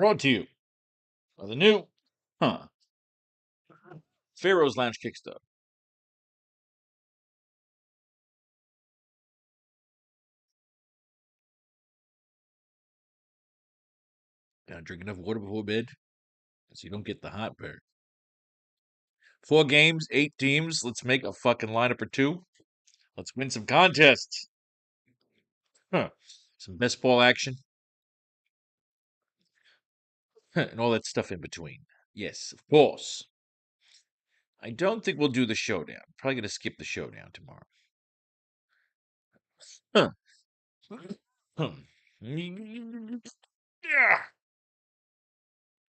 Brought to you by the new Faro's Lounge Kickstarter. Gotta drink enough water before bed so you don't get the hot burn. 4 games, 8 teams. Let's make a fucking lineup or two. Let's win some contests. Some best ball action. And all that stuff in between. Yes, of course. I don't think we'll do the showdown. Probably gonna skip the showdown tomorrow.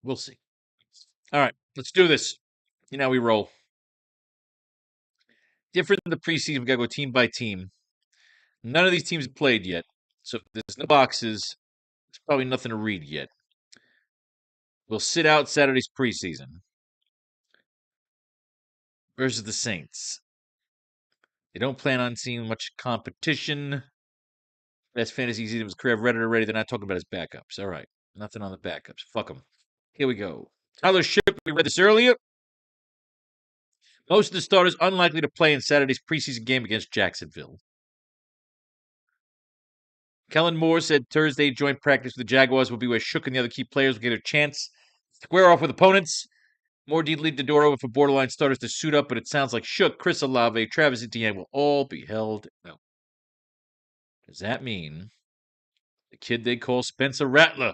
We'll see. All right, let's do this. You know how we roll. Different than the preseason, we gotta go team by team. None of these teams have played yet, so if there's no boxes, there's probably nothing to read yet. We'll sit out Saturday's preseason versus the Saints. They don't plan on seeing much competition. Best fantasy season of his career. I've read it already. They're not talking about his backups. All right. Nothing on the backups. Fuck them. Here we go. Tyler Shipp, we read this earlier. Most of the starters unlikely to play in Saturday's preseason game against Jacksonville. Kellen Moore said Thursday joint practice with the Jaguars will be where Shook and the other key players will get a chance to square off with opponents. Moore did leave the door open for borderline starters to suit up, but it sounds like Shook, Chris Olave, Travis Etienne will all be held out. Does that mean the kid they call Spencer Rattler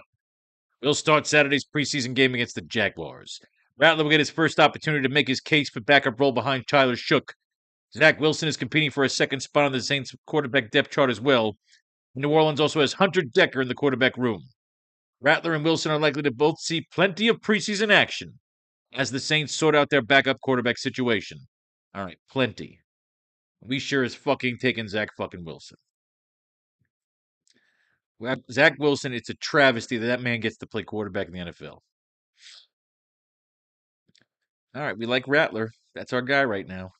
will start Saturday's preseason game against the Jaguars? Rattler will get his first opportunity to make his case for backup role behind Tyler Shook. Zach Wilson is competing for a second spot on the Saints quarterback depth chart as well. New Orleans also has Hunter Decker in the quarterback room. Rattler and Wilson are likely to both see plenty of preseason action as the Saints sort out their backup quarterback situation. All right, plenty. We sure as fucking taking Zach fucking Wilson. Zach Wilson, it's a travesty that man gets to play quarterback in the NFL. All right, we like Rattler. That's our guy right now.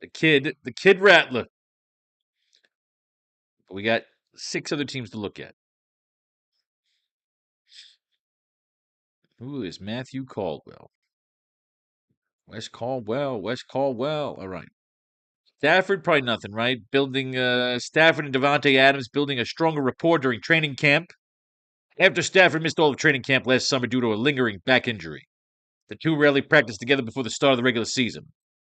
The kid Rattler. But we got 6 other teams to look at. Who is Matthew Caldwell? Wes Caldwell. All right. Stafford, probably nothing, right? Building Stafford and Devontae Adams building a stronger rapport during training camp. After Stafford missed all of training camp last summer due to a lingering back injury, the two rarely practiced together before the start of the regular season.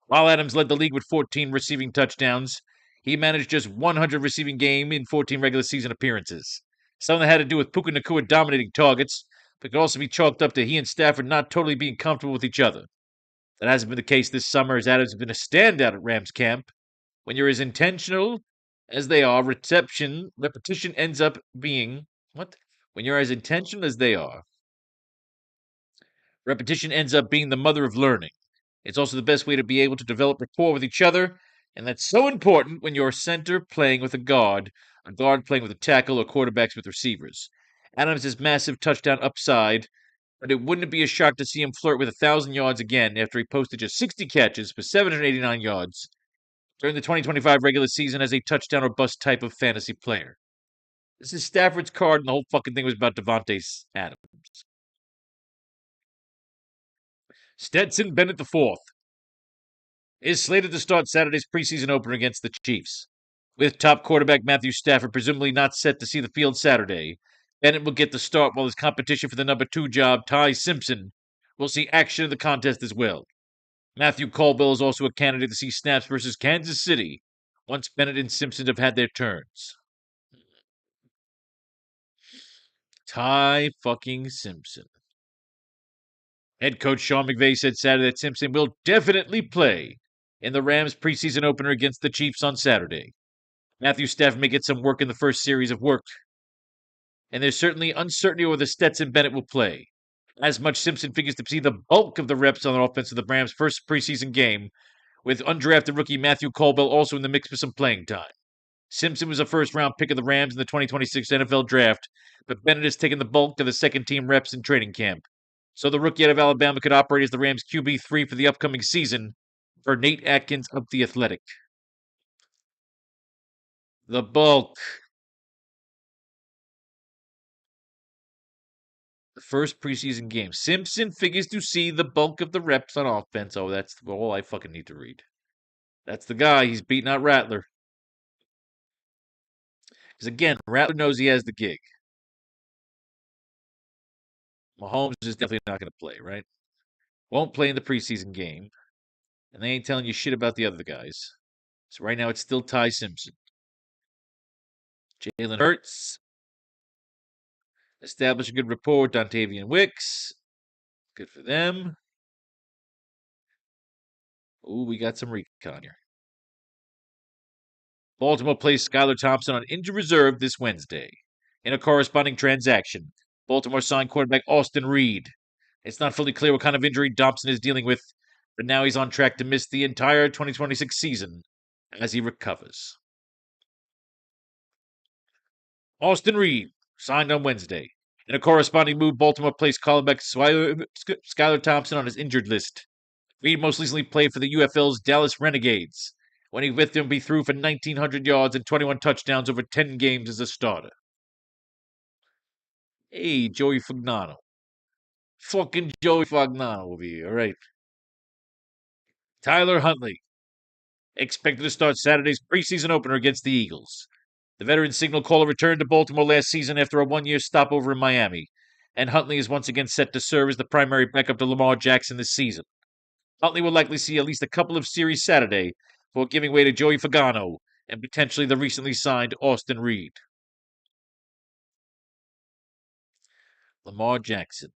While Adams led the league with 14 receiving touchdowns, he managed just 100 receiving game in 14 regular season appearances. Some of that had to do with Puka Nacua dominating targets, but could also be chalked up to he and Stafford not totally being comfortable with each other. That hasn't been the case this summer, as Adams has been a standout at Rams camp. When you're as intentional as they are, repetition ends up being what? When you're as intentional as they are, repetition ends up being the mother of learning. It's also the best way to be able to develop rapport with each other, and that's so important when you're a center playing with a guard playing with a tackle, or quarterbacks with receivers. Adams has massive touchdown upside, but it wouldn't be a shock to see him flirt with 1,000 yards again after he posted just 60 catches for 789 yards during the 2025 regular season as a touchdown or bust type of fantasy player. This is Stafford's card, and the whole fucking thing was about Devontae Adams. Stetson Bennett IV is slated to start Saturday's preseason opener against the Chiefs. With top quarterback Matthew Stafford presumably not set to see the field Saturday, Bennett will get the start while his competition for the number 2 job, Ty Simpson, will see action in the contest as well. Matthew Caldwell is also a candidate to see snaps versus Kansas City once Bennett and Simpson have had their turns. Ty fucking Simpson. Head coach Sean McVay said Saturday that Simpson will definitely play in the Rams preseason opener against the Chiefs on Saturday. Matthew Stafford may get some work in the first series of work, and there's certainly uncertainty over whether Stetson Bennett will play. As much Simpson figures to see the bulk of the reps on the offense of the Rams' first preseason game, with undrafted rookie Matthew Caldwell also in the mix for some playing time. Simpson was a first-round pick of the Rams in the 2026 NFL Draft, but Bennett has taken the bulk of the second-team reps in training camp. So the rookie out of Alabama could operate as the Rams' QB3 for the upcoming season for Nate Atkins of The Athletic. The bulk. The first preseason game. Simpson figures to see the bulk of the reps on offense. Oh, that's all I fucking need to read. That's the guy. He's beating out Rattler. Because again, Rattler knows he has the gig. Mahomes is definitely not going to play, right? Won't play in the preseason game. And they ain't telling you shit about the other guys. So right now it's still Ty Simpson. Jalen Hurts. Establish a good rapport with Dontavian Wicks. Good for them. Ooh, we got some recon here. Baltimore plays Skylar Thompson on injured reserve this Wednesday. In a corresponding transaction, Baltimore signed quarterback Austin Reed. It's not fully clear what kind of injury Thompson is dealing with, but now he's on track to miss the entire 2026 season as he recovers. Austin Reed signed on Wednesday. In a corresponding move, Baltimore placed cornerback Skylar Thompson on his injured list. Reed most recently played for the UFL's Dallas Renegades. When he with them, he threw for 1,900 yards and 21 touchdowns over 10 games as a starter. Hey, Joey Fagnano. Fucking Joey Fagnano will be here, all right. Tyler Huntley. Expected to start Saturday's preseason opener against the Eagles. The veteran signal caller returned to Baltimore last season after a one-year stopover in Miami, and Huntley is once again set to serve as the primary backup to Lamar Jackson this season. Huntley will likely see at least a couple of series Saturday before giving way to Joey Fagnano and potentially the recently signed Austin Reed. Lamar Jackson.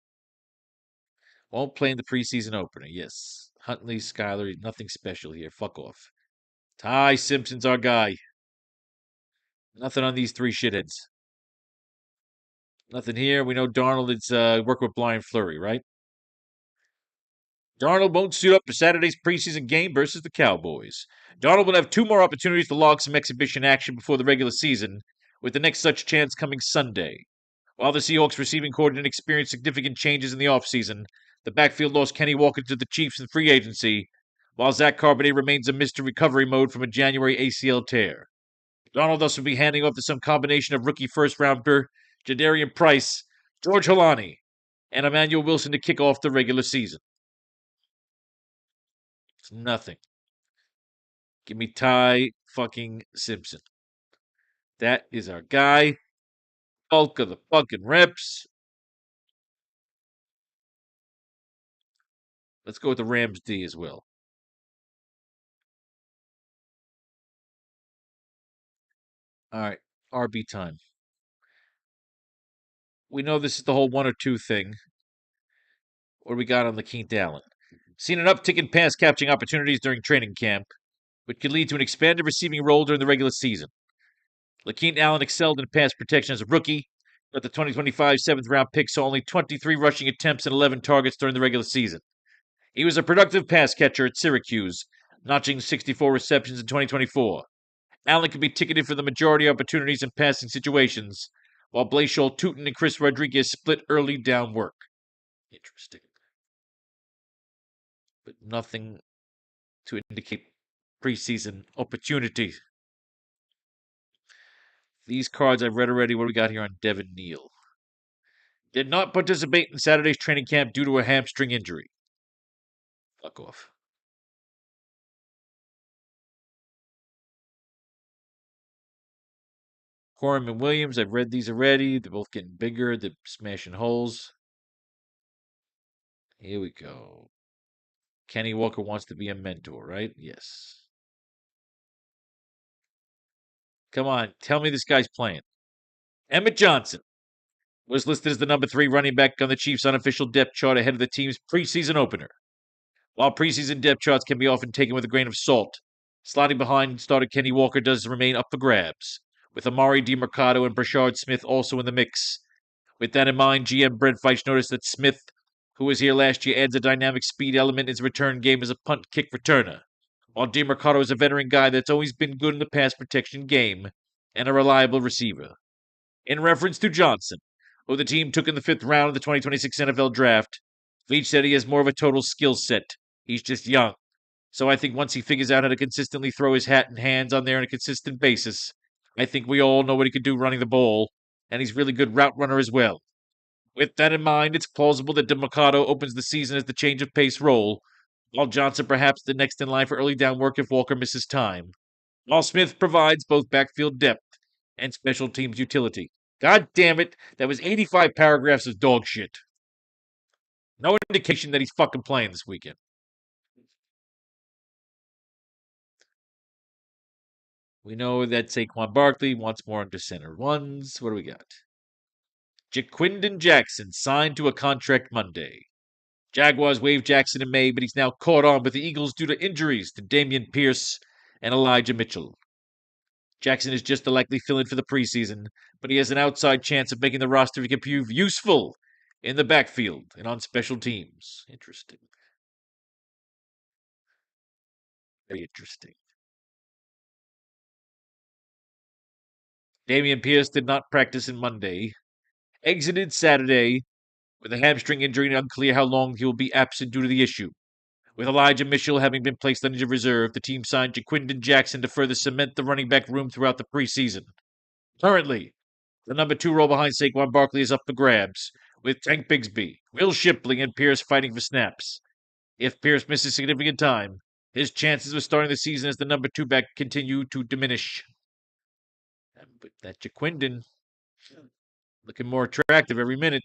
Won't play in the preseason opener. Yes. Huntley, Skyler, nothing special here. Fuck off. Ty Simpson's our guy. Nothing on these three shitheads. Nothing here. We know Darnold is working with Brian Fleury, right? Darnold won't suit up for Saturday's preseason game versus the Cowboys. Darnold will have two more opportunities to log some exhibition action before the regular season, with the next such chance coming Sunday. While the Seahawks receiving coordinator experienced significant changes in the offseason, the backfield lost Kenny Walker to the Chiefs in free agency, while Zach Carpenter remains in Mr. Recovery mode from a January ACL tear. Darnold thus will be handing off to some combination of rookie first-rounder Jadarian Price, George Holani, and Emmanuel Wilson to kick off the regular season. It's nothing. Give me Ty fucking Simpson. That is our guy. Bulk of the fucking reps. Let's go with the Rams D as well. All right, RB time. We know this is the whole 1 or 2 thing. What do we got on LaKeith Allen? Seen an uptick in pass catching opportunities during training camp, which could lead to an expanded receiving role during the regular season. LaKeith Allen excelled in pass protection as a rookie, but the 2025 7th-round pick saw only 23 rushing attempts and 11 targets during the regular season. He was a productive pass catcher at Syracuse, notching 64 receptions in 2024. Allen could be ticketed for the majority of opportunities in passing situations, while Blaishaw Tootin and Chris Rodriguez split early down work. Interesting. But nothing to indicate preseason opportunity. These cards I've read already. What do we got here on Devin Neal? Did not participate in Saturday's training camp due to a hamstring injury. Fuck off. Corum and Williams, I've read these already. They're both getting bigger. They're smashing holes. Here we go. Kenny Walker wants to be a mentor, right? Yes. Come on, tell me this guy's playing. Emmett Johnson was listed as the number 3 running back on the Chiefs' unofficial depth chart ahead of the team's preseason opener. While preseason depth charts can be often taken with a grain of salt, sliding behind starter Kenny Walker does remain up for grabs, with Amari DiMercato and Brashard Smith also in the mix. With that in mind, GM Brent Veich noticed that Smith, who was here last year, adds a dynamic speed element in his return game as a punt kick returner, while DiMercato is a veteran guy that's always been good in the pass protection game and a reliable receiver. In reference to Johnson, who the team took in the 5th round of the 2026 NFL Draft, Veach said he has more of a total skill set. He's just young. So I think once he figures out how to consistently throw his hat and hands on there on a consistent basis, I think we all know what he could do running the ball, and he's really good route runner as well. With that in mind, it's plausible that DeMarcado opens the season as the change of pace role, while Johnson perhaps the next in line for early down work if Walker misses time, while Smith provides both backfield depth and special teams utility. God damn it, that was 85 paragraphs of dog shit. No indication that he's fucking playing this weekend. We know that Saquon Barkley wants more under center ones. What do we got? Jaquindon Jackson signed to a contract Monday. Jaguars waived Jackson in May, but he's now caught on with the Eagles due to injuries to Dameon Pierce and Elijah Mitchell. Jackson is just a likely fill-in for the preseason, but he has an outside chance of making the roster if he can prove useful in the backfield and on special teams. Interesting. Very interesting. Dameon Pierce did not practice on Monday, exited Saturday with a hamstring injury and unclear how long he will be absent due to the issue. With Elijah Mitchell having been placed on injured reserve, the team signed Jaquindon Jackson to further cement the running back room throughout the preseason. Currently, the number 2 role behind Saquon Barkley is up for grabs, with Tank Bigsby, Will Shipley, and Pierce fighting for snaps. If Pierce misses significant time, his chances of starting the season as the number 2 back continue to diminish. But that Jaquindon looking more attractive every minute.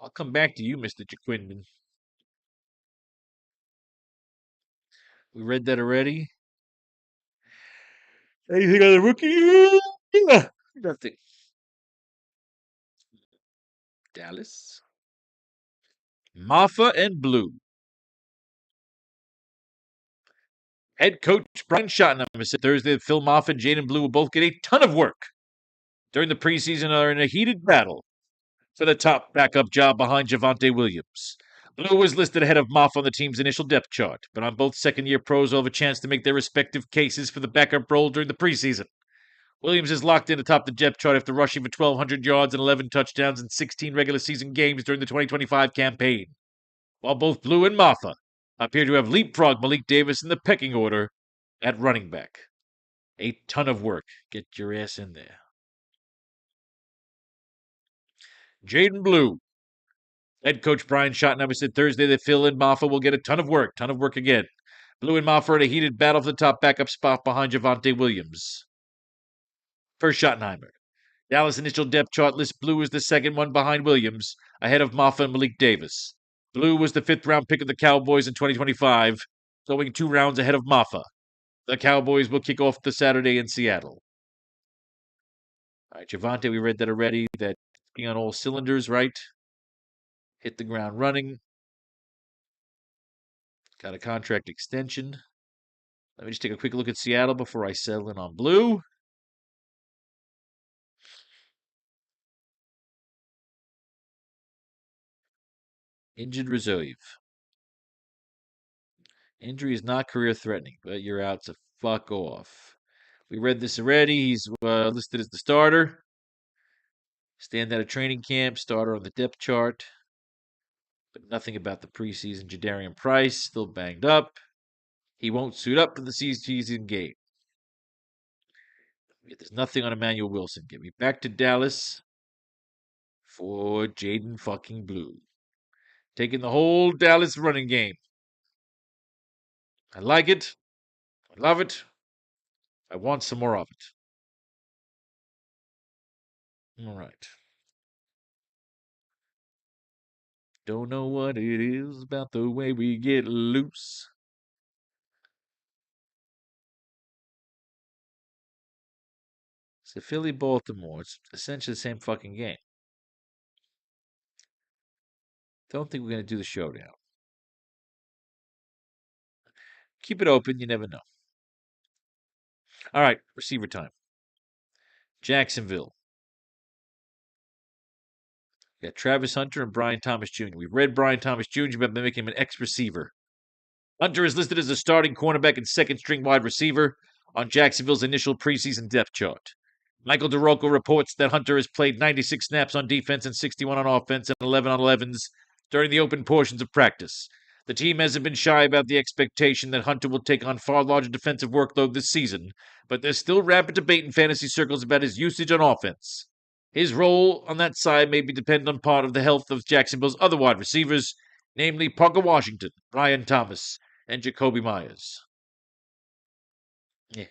I'll come back to you, Mr. Jaquindon. We read that already. Anything on the rookie? Nothing. Dallas. Maffa and Blue. Head coach Brian Schottenheimer said Thursday that Phil Maffa and Jaden Blue will both get a ton of work during the preseason are in a heated battle for the top backup job behind Javonte Williams. Blue was listed ahead of Maffa on the team's initial depth chart, but on both second-year pros will have a chance to make their respective cases for the backup role during the preseason. Williams is locked in atop the depth chart after rushing for 1,200 yards and 11 touchdowns in 16 regular season games during the 2025 campaign, while both Blue and Maffa appear to have leapfrogged Malik Davis in the pecking order at running back. A ton of work. Get your ass in there. Jaden Blue. Head coach Brian Schottenheimer said Thursday that Phil and Maffa will get a ton of work again. Blue and Maffa are in a heated battle for the top backup spot behind Javonte Williams. First Schottenheimer. Dallas initial depth chart lists Blue as the second one behind Williams, ahead of Maffa and Malik Davis. Blue was the 5th-round pick of the Cowboys in 2025, going 2 rounds ahead of Maffa. The Cowboys will kick off the Saturday in Seattle. All right, Javonte, we read that already. That being on all cylinders, right? Hit the ground running. Got a contract extension. Let me just take a quick look at Seattle before I settle in on Blue. Injured reserve. Injury is not career-threatening, but you're out, so fuck off. We read this already. He's listed as the starter. Stand out of training camp, starter on the depth chart. But nothing about the preseason. Jadarian Price, still banged up. He won't suit up for the season game. There's nothing on Emmanuel Wilson. Get me back to Dallas for Jaden fucking Blue. Taking the whole Dallas running game. I like it. I love it. I want some more of it. All right. Don't know what it is about the way we get loose. So Philly-Baltimore, it's essentially the same fucking game. Don't think we're going to do the showdown. Keep it open. You never know. All right, receiver time. Jacksonville. We got Travis Hunter and Brian Thomas Jr. We read Brian Thomas Jr., but making him an ex-receiver. Hunter is listed as a starting cornerback and second-string wide receiver on Jacksonville's initial preseason depth chart. Michael DeRocco reports that Hunter has played 96 snaps on defense and 61 on offense and 11 on 11s during the open portions of practice. The team hasn't been shy about the expectation that Hunter will take on far larger defensive workload this season, but there's still rapid debate in fantasy circles about his usage on offense. His role on that side may be dependent on part of the health of Jacksonville's other wide receivers, namely Parker Washington, Brian Thomas, and Jacoby Myers. Yeah.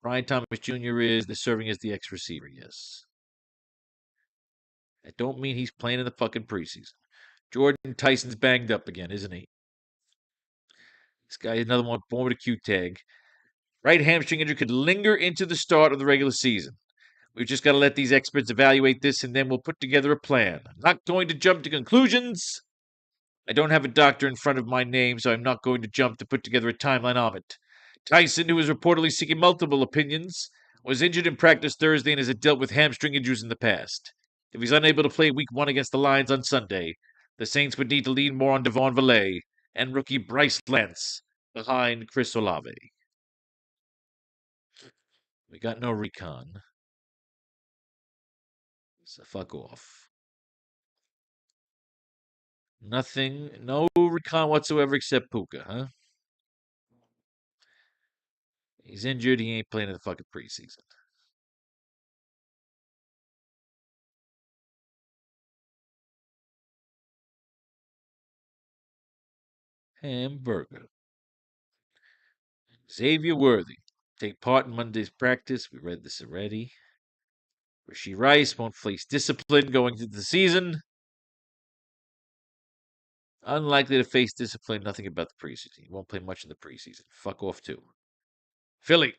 Brian Thomas Jr. is serving as the X receiver, yes. That don't mean he's playing in the fucking preseason. Jordan Tyson's banged up again, isn't he? This guy is another one born with a Q tag. Right hamstring injury could linger into the start of the regular season. We've just got to let these experts evaluate this, and then we'll put together a plan. I'm not going to jump to conclusions. I don't have a doctor in front of my name, so I'm not going to jump to put together a timeline of it. Tyson, who is reportedly seeking multiple opinions, was injured in practice Thursday and has dealt with hamstring injuries in the past. If he's unable to play week 1 against the Lions on Sunday, the Saints would need to lean more on Devon Valet and rookie Bryce Lance behind Chris Olave. We got no recon. So fuck off. Nothing, no recon whatsoever except Puka, huh? He's injured. He ain't playing in the fucking preseason. Hamburger. Xavier Worthy. Take part in Monday's practice. We read this already. Rashee Rice won't face discipline going into the season. Unlikely to face discipline. Nothing about the preseason. He won't play much in the preseason. Fuck off, too. Philly.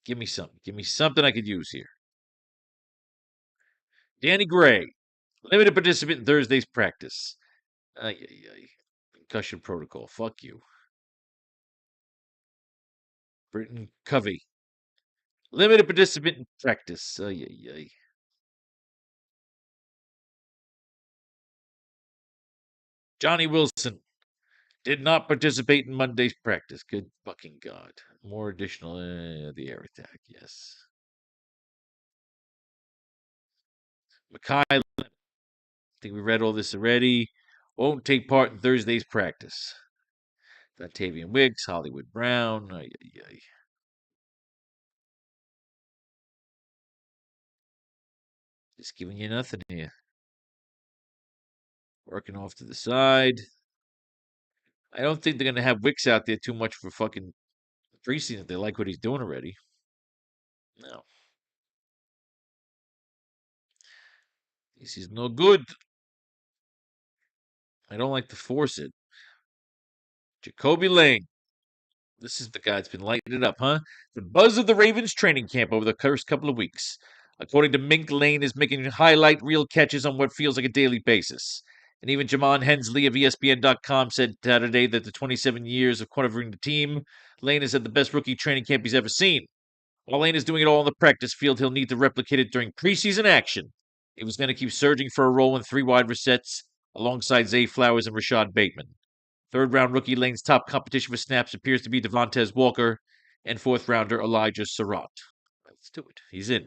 Give me something. Give me something I could use here. Danny Gray. Limited participant in Thursday's practice. Concussion protocol. Fuck you. Britton Covey. Limited participant in practice. Johnny Wilson did not participate in Monday's practice. Good fucking God. More additional the air attack, yes. Makai, I think we read all this already. Won't take part in Thursday's practice. Dontavian Wicks, Hollywood Brown. Just giving you nothing here. Working off to the side. I don't think they're going to have Wicks out there too much for fucking preseason. They like what he's doing already. No. This is no good. I don't like to force it. Jacoby Lane. This is the guy that's been lighting it up, huh? The buzz of the Ravens training camp over the first couple of weeks. According to Mink, Lane is making highlight reel catches on what feels like a daily basis. And even Jamon Hensley of ESPN.com said Saturday that the 27 years of covering the team, Lane has had the best rookie training camp he's ever seen. While Lane is doing it all on the practice field, he'll need to replicate it during preseason action. He was going to keep surging for a role in 3 wide resets alongside Zay Flowers and Rashad Bateman. Third-round rookie Lane's top competition for snaps appears to be Devontae Walker and fourth-rounder Elijah Surratt. Let's do it. He's in.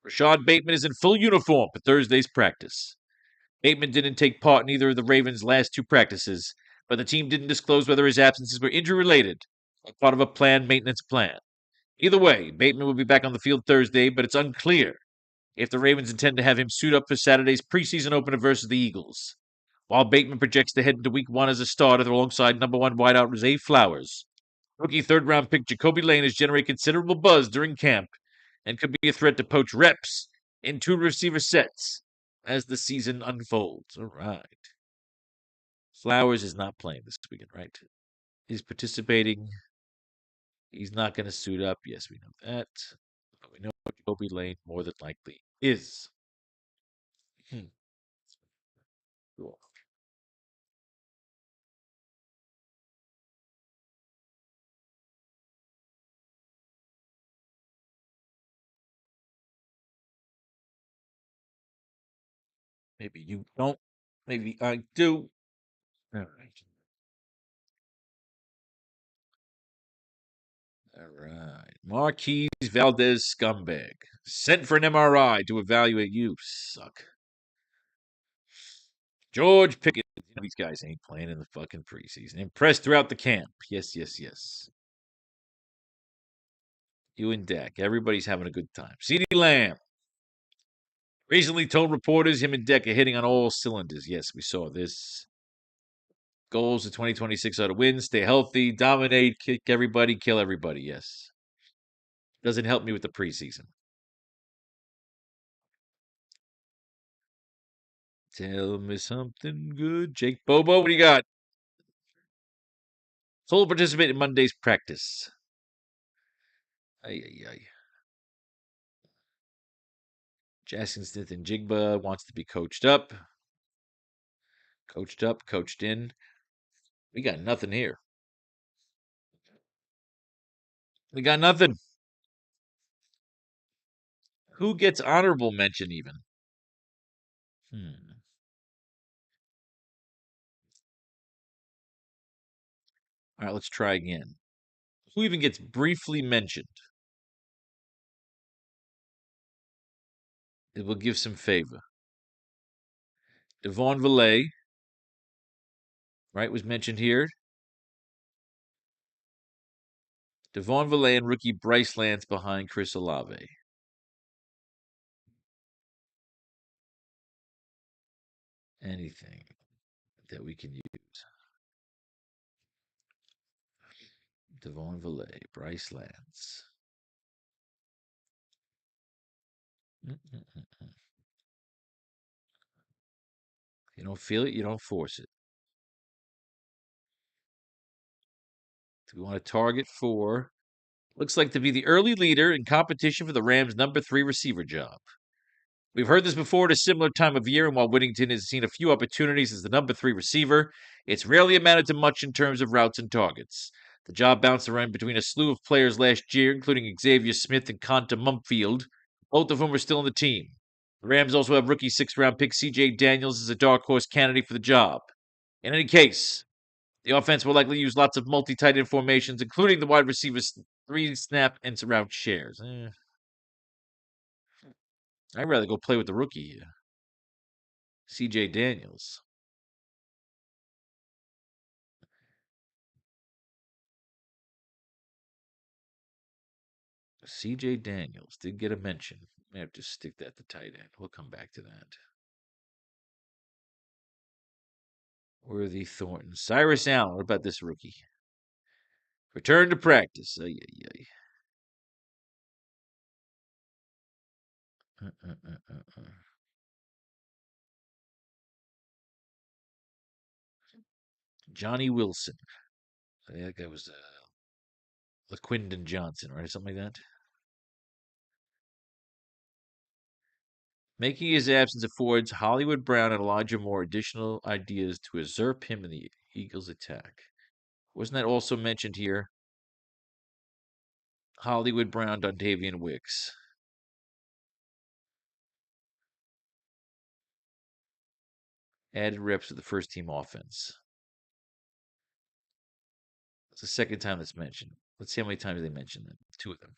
Rashad Bateman is in full uniform for Thursday's practice. Bateman didn't take part in either of the Ravens' last 2 practices, but the team didn't disclose whether his absences were injury-related or part of a planned maintenance plan. Either way, Bateman will be back on the field Thursday, but it's unclear if the Ravens intend to have him suit up for Saturday's preseason opener versus the Eagles. While Bateman projects to head into week 1 as a starter alongside number 1 wideout Zay Flowers, rookie third-round pick Jacoby Lane has generated considerable buzz during camp and could be a threat to poach reps in 2 receiver sets as the season unfolds. All right. Flowers is not playing this weekend, right? He's participating. He's not going to suit up. Yes, we know that. But we know Jacoby Lane more than likely is. Cool. Maybe you don't. Maybe I do. All right. All right. Marquise Valdez scumbag. Sent for an MRI to evaluate you. Suck. George Pickens. These guys ain't playing in the fucking preseason. Impressed throughout the camp. Yes, yes, yes. You and Dak. Everybody's having a good time. CeeDee Lamb recently told reporters him and Dak are hitting on all cylinders. Yes, we saw this. Goals of 2026 are to win, stay healthy, dominate, kick everybody, kill everybody. Yes. Doesn't help me with the preseason. Tell me something good. Jake Bobo, what do you got? Full participate in Monday's practice. Ay, ay, ay. Jackson Smith and Jigba wants to be coached up. Coached up, coached in. We got nothing here. We got nothing. Who gets honorable mention even? All right, let's try again. Who even gets briefly mentioned? It will give some favor. Devon Villay, right, was mentioned here. Devon Villay and rookie Bryce Lance behind Chris Olave. Anything that we can use. Devon Villay, Bryce Lance. Mm-mm-mm. You don't feel it, you don't force it. Do we want to target for? Looks like to be the early leader in competition for the Rams' number 3 receiver job. We've heard this before at a similar time of year, and while Whittington has seen a few opportunities as the number 3 receiver, it's rarely amounted to much in terms of routes and targets. The job bounced around between a slew of players last year, including Xavier Smith and Conta Mumfield, both of whom are still on the team. The Rams also have rookie 6th-round pick C.J. Daniels as a dark horse candidate for the job. In any case, the offense will likely use lots of multi-tight end formations, including the wide receivers' 3-snap and surround shares. I'd rather go play with the rookie here, C.J. Daniels. C.J. Daniels did get a mention. May have to stick that to tight end. We'll come back to that. Worthy Thornton. Cyrus Allen. What about this rookie? Return to practice. Ay, ay, ay. Uh, uh, uh, uh, uh. Johnny Wilson. That guy was LaQuindon Johnson, right? Something like that. Making his absence affords Hollywood Brown and Elijah Moore additional ideas to usurp him in the Eagles' attack. Wasn't that also mentioned here? Hollywood Brown, Dontavian Wicks. Added reps to the first team offense. It's the second time that's mentioned. Let's see how many times they mentioned it. 2 of them.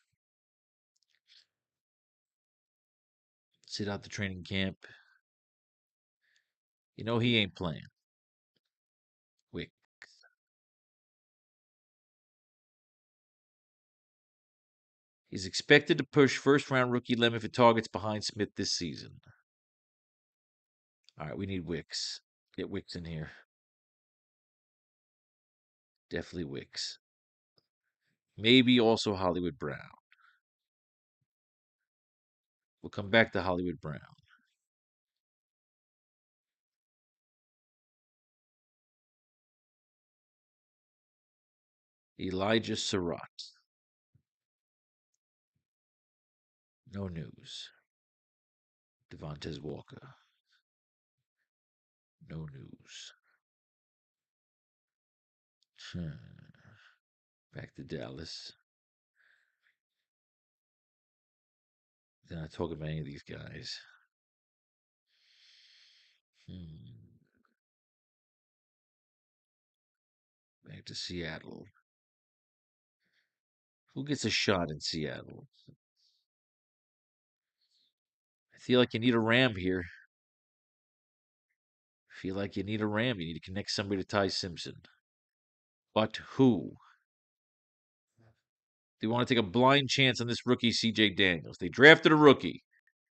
Sit out the training camp. You know he ain't playing. Wick. He's expected to push first-round rookie limit for targets behind Smith this season. All right, we need Wicks. Get Wicks in here. Definitely Wicks. Maybe also Hollywood Brown. We'll come back to Hollywood Brown. Elijah Surratt. No news. Devontae Walker. No news. Back to Dallas. They're not talking about any of these guys. Back to Seattle. Who gets a shot in Seattle? I feel like you need a Ram here. Feel like you need a Ram. You need to connect somebody to Ty Simpson. But who? They want to take a blind chance on this rookie, C.J. Daniels. They drafted a rookie.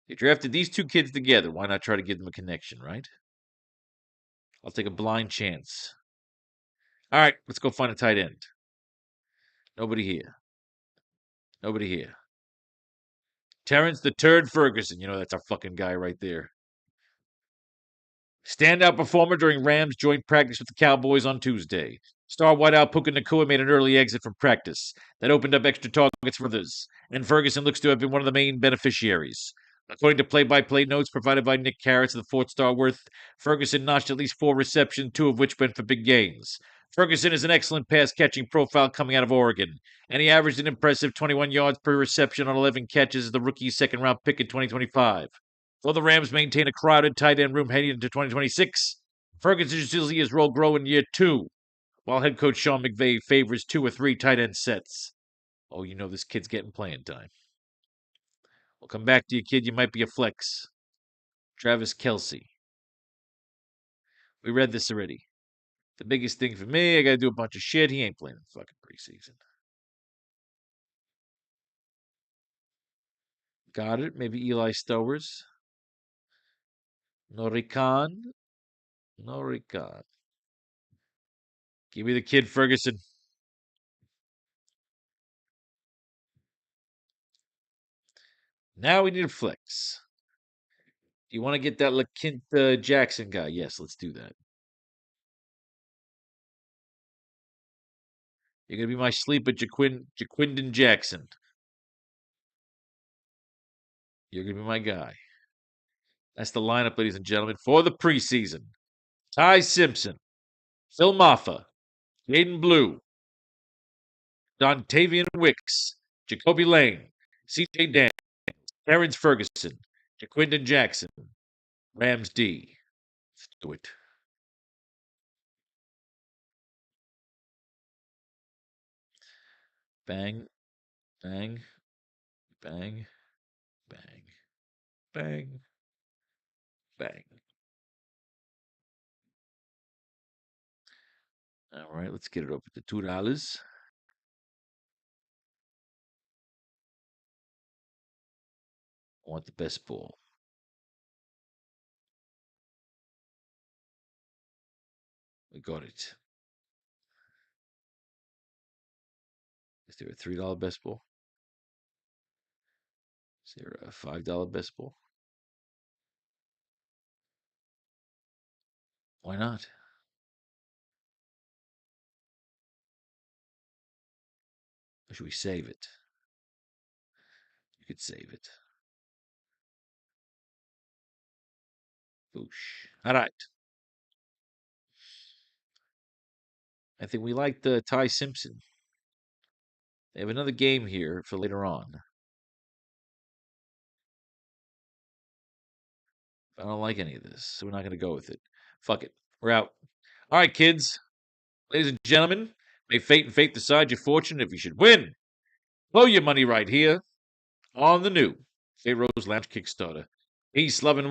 They drafted these two kids together. Why not try to give them a connection, right? I'll take a blind chance. All right, let's go find a tight end. Nobody here. Nobody here. Terrence the Turd Ferguson. You know, that's our fucking guy right there. Standout performer during Rams joint practice with the Cowboys on Tuesday. Star wideout Puka Nacua made an early exit from practice. That opened up extra targets for others, and Ferguson looks to have been one of the main beneficiaries. According to play-by-play notes provided by Nick Carrots of the Fort Star Worth, Ferguson notched at least 4 receptions, 2 of which went for big gains. Ferguson is an excellent pass-catching profile coming out of Oregon, and he averaged an impressive 21 yards per reception on 11 catches as the rookie's second-round pick in 2025. Will the Rams maintain a crowded tight end room heading into 2026? Ferguson should see his role grow in year 2, while head coach Sean McVay favors 2 or 3 tight end sets. Oh, you know this kid's getting playing time. We'll come back to you, kid. You might be a flex. Travis Kelce. We read this already. The biggest thing for me, I got to do a bunch of shit. He ain't playing in fucking preseason. Got it. Maybe Eli Stowers. Norikan. Give me the kid, Ferguson. Now we need a flex. Do you want to get that LaKinta Jackson guy? Yes, let's do that. You're going to be my sleeper, Jaquindon Jackson. You're going to be my guy. That's the lineup, ladies and gentlemen, for the preseason. Ty Simpson, Phil Maffa, Jaden Blue, Dontavian Wicks, Jacoby Lane, C.J. Dan, Terrence Ferguson, Jaquindon Jackson, Rams D. Let's do it. Bang, bang, bang, bang, bang, bang. All right, let's get it over to $2. I want the best ball. We got it. Is there a $3 best ball? Is there a $5 best ball? Why not? Or should we save it? You could save it. Boosh. All right. I think we like the Ty Simpson. They have another game here for later on. I don't like any of this, so we're not going to go with it. Fuck it. We're out. All right, kids. Ladies and gentlemen, may fate and fate decide your fortune if you should win. Blow your money right here on the new Pharaoh's Lounge Kickstarter. Peace, love, and